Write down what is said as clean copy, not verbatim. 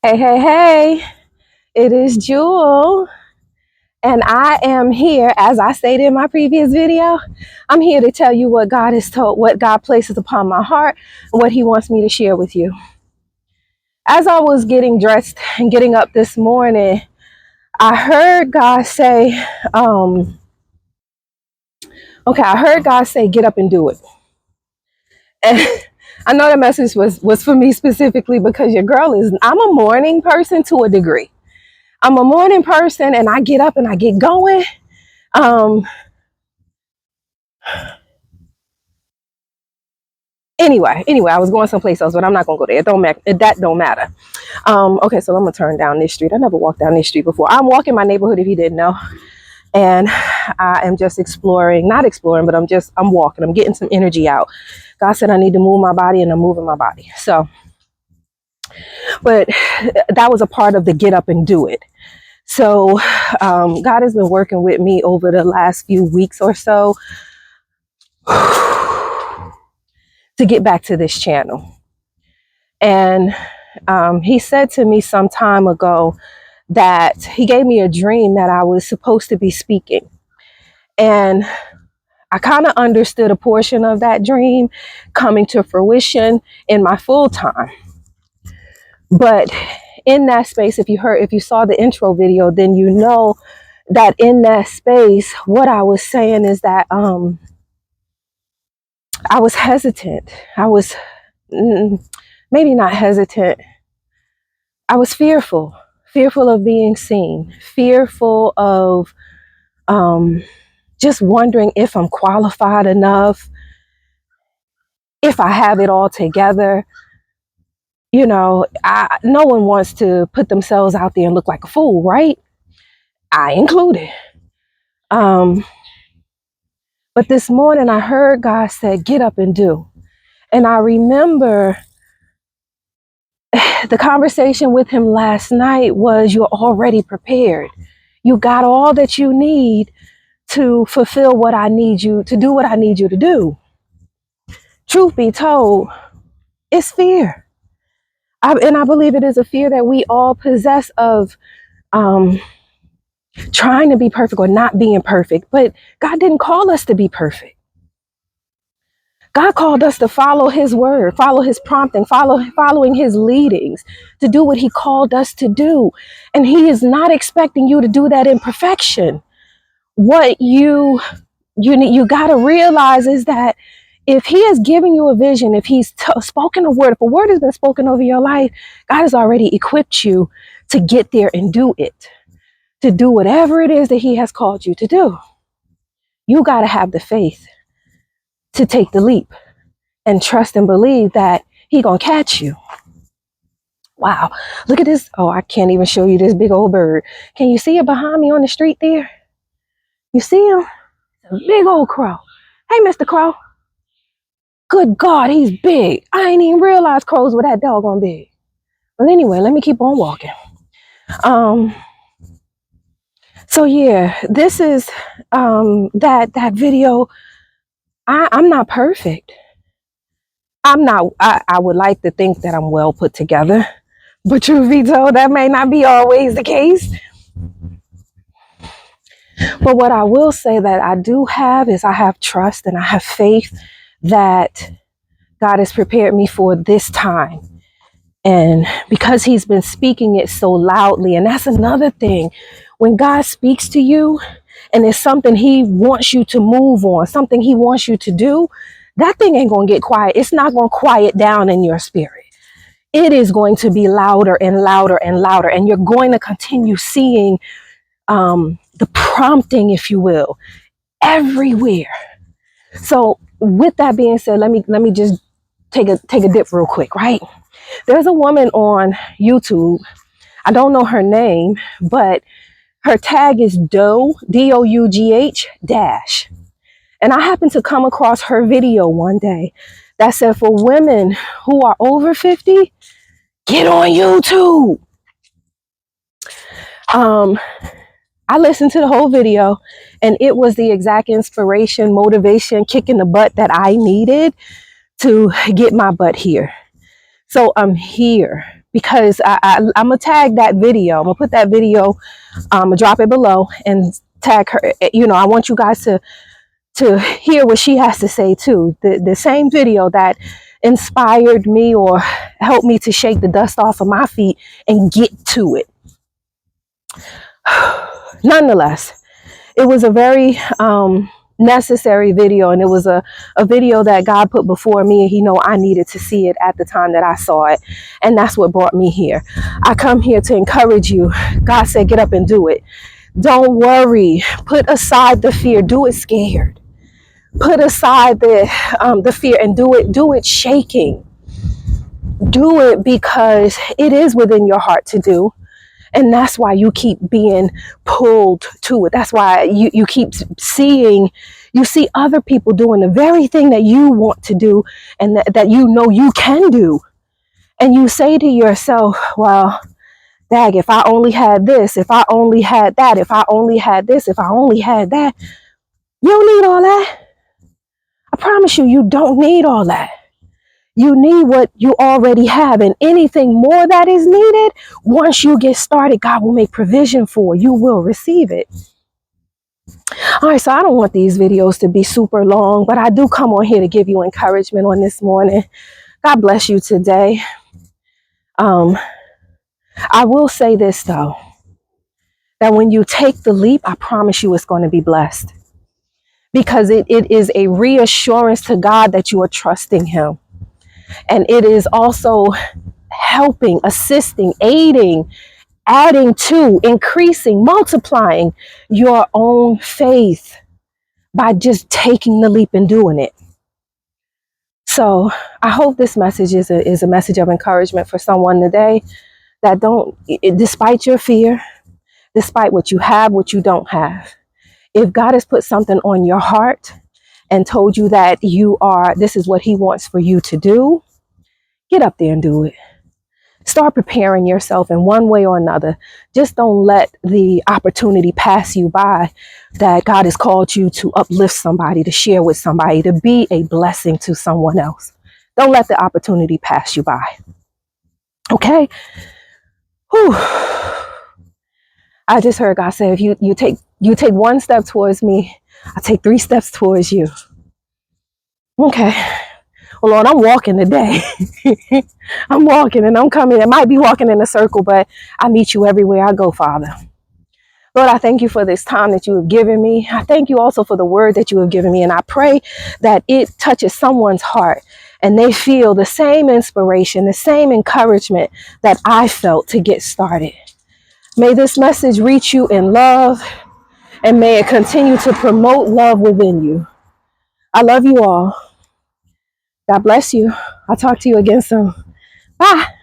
Hey, hey, hey, it is Jewel, and I am here, as I stated in my previous video, I'm here to tell you what God has told, what God places upon my heart, and what He wants me to share with you. As I was getting dressed and getting up this morning, I heard God say, I heard God say, get up and do it. And I know the message was for me specifically because I'm a morning person to a degree. I'm a morning person and I get up and I get going. Um, anyway, I was going someplace else, but I'm not gonna go there. It don't matter. That don't matter. Okay, so I'm gonna turn down this street. I never walked down this street before. I'm walking my neighborhood if you didn't know, and I am just exploring, not exploring, but I'm walking. I'm getting some energy out. God said I need to move my body, and I'm moving my body. So, but that was a part of the get up and do it. So, God has been working with me over the last few weeks or so to get back to this channel. And he said to me some time ago that he gave me a dream that I was supposed to be speaking. And I kind of understood a portion of that dream coming to fruition in my full time. But in that space, if you saw the intro video, then you know that in that space, what I was saying is that I was hesitant. I was maybe not hesitant. I was fearful of being seen, fearful of just wondering if I'm qualified enough, if I have it all together. You know, no one wants to put themselves out there and look like a fool, right? I included. But this morning I heard God say, get up and do. And I remember the conversation with him last night was, you're already prepared. You got all that you need to fulfill what I need you to do, what I need you to do. Truth be told, it's fear. And I believe it is a fear that we all possess of trying to be perfect or not being perfect. But God didn't call us to be perfect. God called us to follow his word, follow his prompting, following his leadings, to do what he called us to do. And he is not expecting you to do that in perfection. What you got to realize is that if he has given you a vision, if he's spoken a word, if a word has been spoken over your life, God has already equipped you to get there and do it, to do whatever it is that he has called you to do. You got to have the faith to take the leap and trust and believe that he gonna catch you. Wow, look at this. Oh, I can't even show you this big old bird. Can you see it behind me on the street there? You see him? A big old crow. Hey, Mr. Crow. Good God, he's big. I ain't even realized crows were that doggone big. But anyway, let me keep on walking. So yeah, this is that video. I'm not perfect. I'm not, I would like to think that I'm well put together, but truth be told, that may not be always the case. But what I will say that I do have is I have trust and I have faith that God has prepared me for this time. And because he's been speaking it so loudly, and that's another thing, when God speaks to you and it's something he wants you to move on, something he wants you to do, that thing ain't going to get quiet. It's not going to quiet down in your spirit. It is going to be louder and louder and louder. And you're going to continue seeing the prompting, if you will, everywhere. So with that being said, let me just take a dip real quick, right? There's a woman on YouTube. I don't know her name, but her tag is Dough, DOUGH dash. And I happened to come across her video one day that said, for women who are over 50, get on YouTube. I listened to the whole video and it was the exact inspiration, motivation, kick in the butt that I needed to get my butt here. So I'm here. because I'm gonna tag that video. I'm gonna put that video, drop it below and tag her. I want you guys to hear what she has to say too. The same video that inspired me or helped me to shake the dust off of my feet and get to it. Nonetheless, it was a very necessary video, and it was a video that God put before me, and He know I needed to see it at the time that I saw it, and that's what brought me here. I come here to encourage you. God said, get up and do it. Don't worry. Put aside the fear. Do it scared. Put aside the fear and do it shaking. Do it because it is within your heart to do. And that's why you keep being pulled to it. That's why you keep you see other people doing the very thing that you want to do and that you know you can do. And you say to yourself, well, dag, if I only had this, if I only had that, if I only had this, if I only had that. You don't need all that. I promise you, you don't need all that. You need what you already have, and anything more that is needed, once you get started, God will make provision for. You will receive it. All right, so I don't want these videos to be super long, but I do come on here to give you encouragement on this morning. God bless you today. I will say this though, that when you take the leap, I promise you it's going to be blessed, because it is a reassurance to God that you are trusting Him. And it is also helping, assisting, aiding, adding to, increasing, multiplying your own faith by just taking the leap and doing it. So I hope this message is a message of encouragement for someone today, that despite your fear, despite what you have, what you don't have, if God has put something on your heart and told you that this is what He wants for you to do, get up there and do it. Start preparing yourself in one way or another. Just don't let the opportunity pass you by that God has called you to uplift somebody, to share with somebody, to be a blessing to someone else. Don't let the opportunity pass you by. Okay? Whew. I just heard God say, if you take one step towards me, I take 3 steps towards you. Okay. Well, Lord, I'm walking today. I'm walking and I'm coming. I might be walking in a circle, but I meet you everywhere I go, Father. Lord, I thank you for this time that you have given me. I thank you also for the word that you have given me. And I pray that it touches someone's heart and they feel the same inspiration, the same encouragement that I felt to get started. May this message reach you in love, and may it continue to promote love within you. I love you all. God bless you. I'll talk to you again soon. Bye.